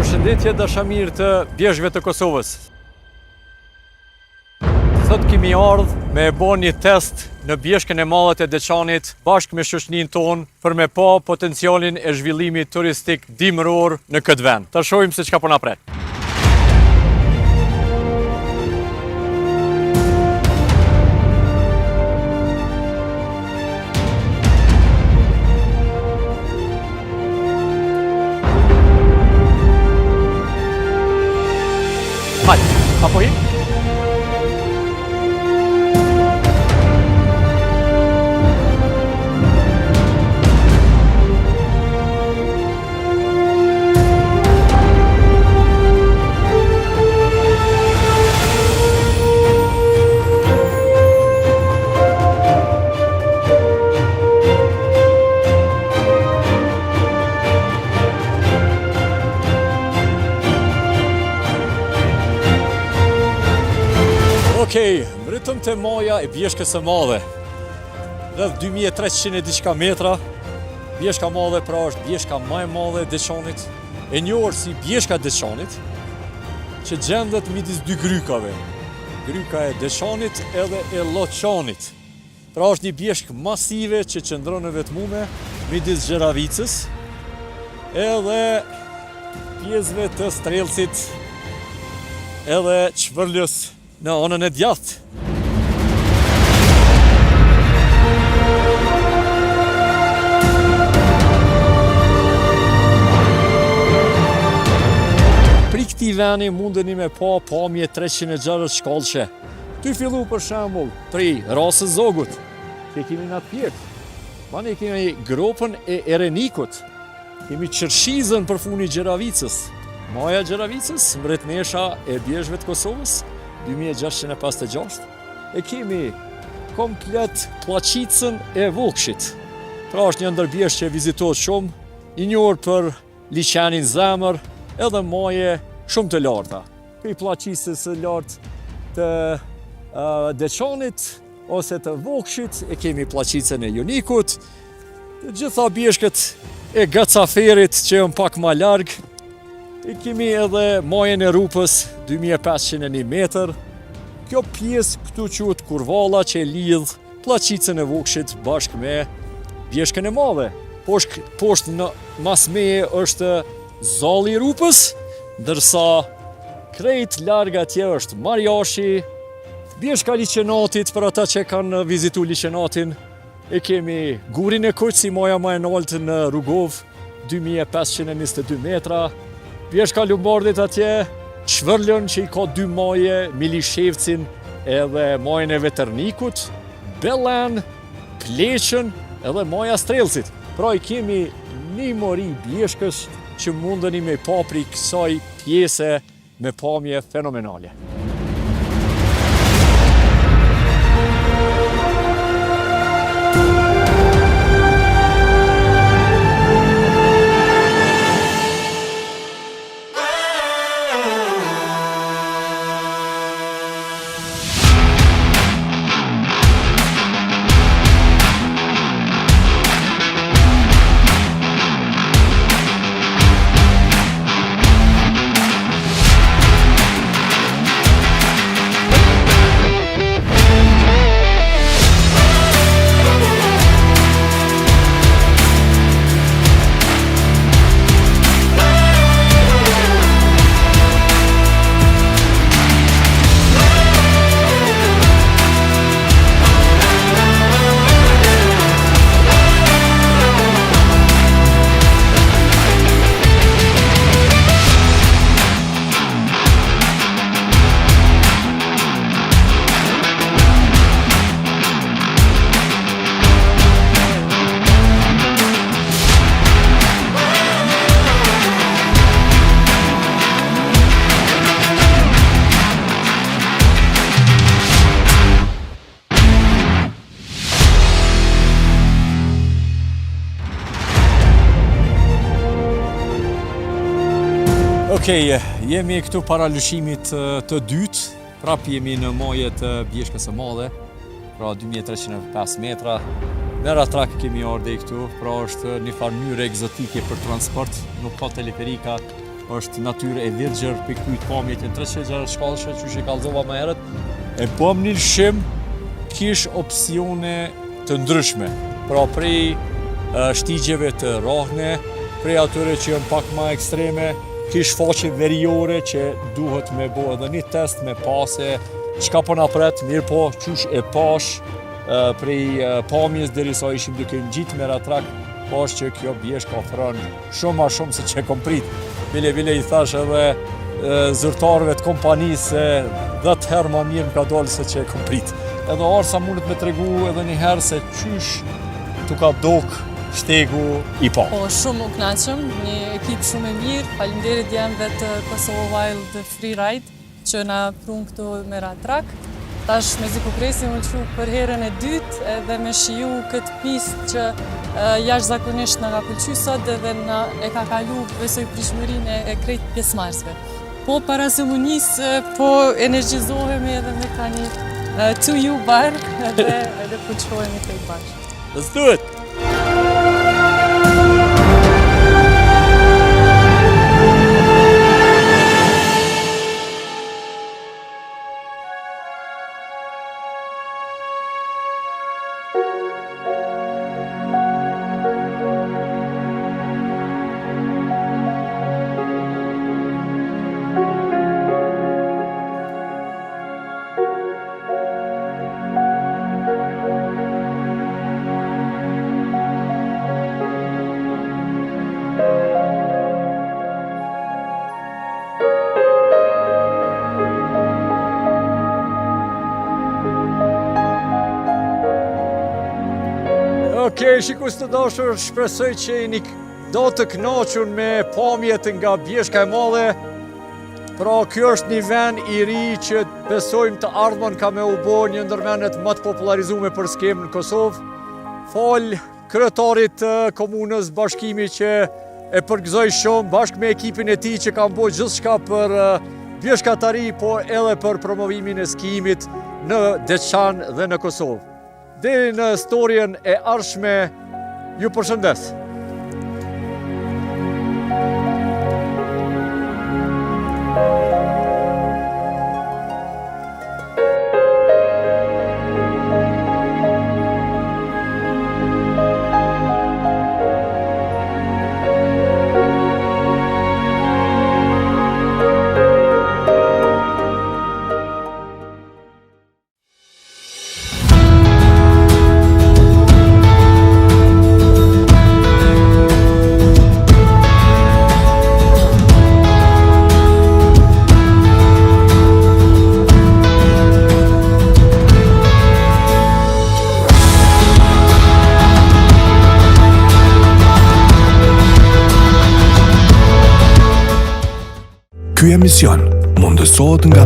Përshëndetje dashamirë të bjeshkëve të Kosovës. Sot kemi ardhur me e bo një test në bjeshkën e madhe të Deçanit bashkë me shoqërinë tonë për me pa potencialin e zhvillimit turistik dimëror në këtë vend. Ta shohim se çka po na pret. Hajde, apo hi? Okej, mbytëm te maja e bjeshkës së madhe. Rreth 2300 e diçka metra. Bjeshka madhe pra është bjeshka më e madhe e Deçanit, e njohur si bjeshka e Deçanit, që gjendet midis dy grykave. Gryka e Deçanit edhe e Lloçanit. Pra është një bjeshkë masive që qëndron në vetmume midis Xheravicës edhe pjesëve të Strelcit edhe Çvërlës në anën e djathtë. Pri këtij veni mundeni me pa pamje 360 shkallëshe. Ty fillu për shembull pri rasës Zogut, që kemi në pjetë. Mane kemi gropën e Erenikut, kemi Qërshizën për funi Xheravicës, Maja Xheravicës, mbretëresha e bjeshkëve të Kosovës, 2656, e kemi komplet Pllaqicën e Vokshit. Pra është një ndër bjeshkë që vizitohet shumë, i njohur për liçenin zemër edhe maje shumë të larta. Për Pllaqicës së lartë të Deçanit ose të Vokshit, e kemi Pllaqicën e Jonikut, të gjitha bjeshkët e Gacaferit që janë pak më larg. E kemi edhe majën e Rupës, 2501 metër. Kjo pjesë këtu quhet Kurvalla që e lidh Pllaqicën e Vokshit bashkë me bjeshkën e madhe. Poshtë në masmeje është Zalli i Rupës, ndërsa krejt larg atje është Marjashi, bjeshka Liçenatit për ata që kanë vizitu Liçenatin. E kemi Gurin e Kuq si maja më e lartë në Rugov, 2522 metra. Bjeshka Lumbardit atje, Çvërlën që i ka dy maje, Milishevcin edhe majën e Veternikut, Bellen, Pleqën edhe maja Strelcit. Pra i kemi një mori bjeshkës që mundeni me pa pri kësaj pjese me pamje fenomenale. Okej, jemi këtu para lëshimit të dytë, prap jemi në majet të bjeshkës së madhe, pra 2305 metra. Në ratrak kemi ardhe këtu, pra është një farë mënyrë egzotike për transport, nuk ka teleferika, është natyrë e virgjër për kujt pamjet e 360 shkallëshe që e kallëzova më herët, e bëm një lëshim kish opsione të ndryshme, pra prej shtigjeve të rrahne, prej atyre që janë pak më ekstreme, kish faqe veriore që duhet me bo edhe një test me pase, çka po na pret, mirë po, qysh e pash, prej pamjes derisa ishim duke ngjit me ratrak, pash që kjo bjeshk ofron shumë ma shumë se që kom prit. Bile i thash edhe zyrtarëve të kompanisë 10 herë ma mirë më ka dalë se që kom prit. Edhe arsa mundet me tregu edhe një herë se qysh tu ka dok shtegu i pa. Po, shumë u knaqëm, një ekip shumë e mirë, faleminderit jemve të Kosovo Wild Freeride që na prun këtu me ratrak. Tash me zi ku presim u lëshu për herën e dytë edhe me shiju këtë pistë që jashtëzakonisht na ka pëlqy sot edhe na e ka kalu besoj prishmërinë e krejt pjesëmarrësve. Po para se mu nisë, po energjizohemi edhe me ka një to you bar edhe po qohemi krejt bashkë. Let's do it! Okej, shikus të dashur, shpresoj që jeni do të kënaqur me pamjet nga bjeshka e madhe. Pra, kjo është një vend i ri që besojmë të ardhmen ka me u bo një ndër vendet më të popularizuar për skemë në Kosovë. Fal kryetarit të komunës bashkimi që e përgëzoj shumë bashkë me ekipin e tij që kanë bërë gjithçka për bjeshkatari, po edhe për promovimin e skimit në Deçan dhe në Kosovë. Deri në storien e ardhshme, ju përshëndes. Ky emision mundësohet nga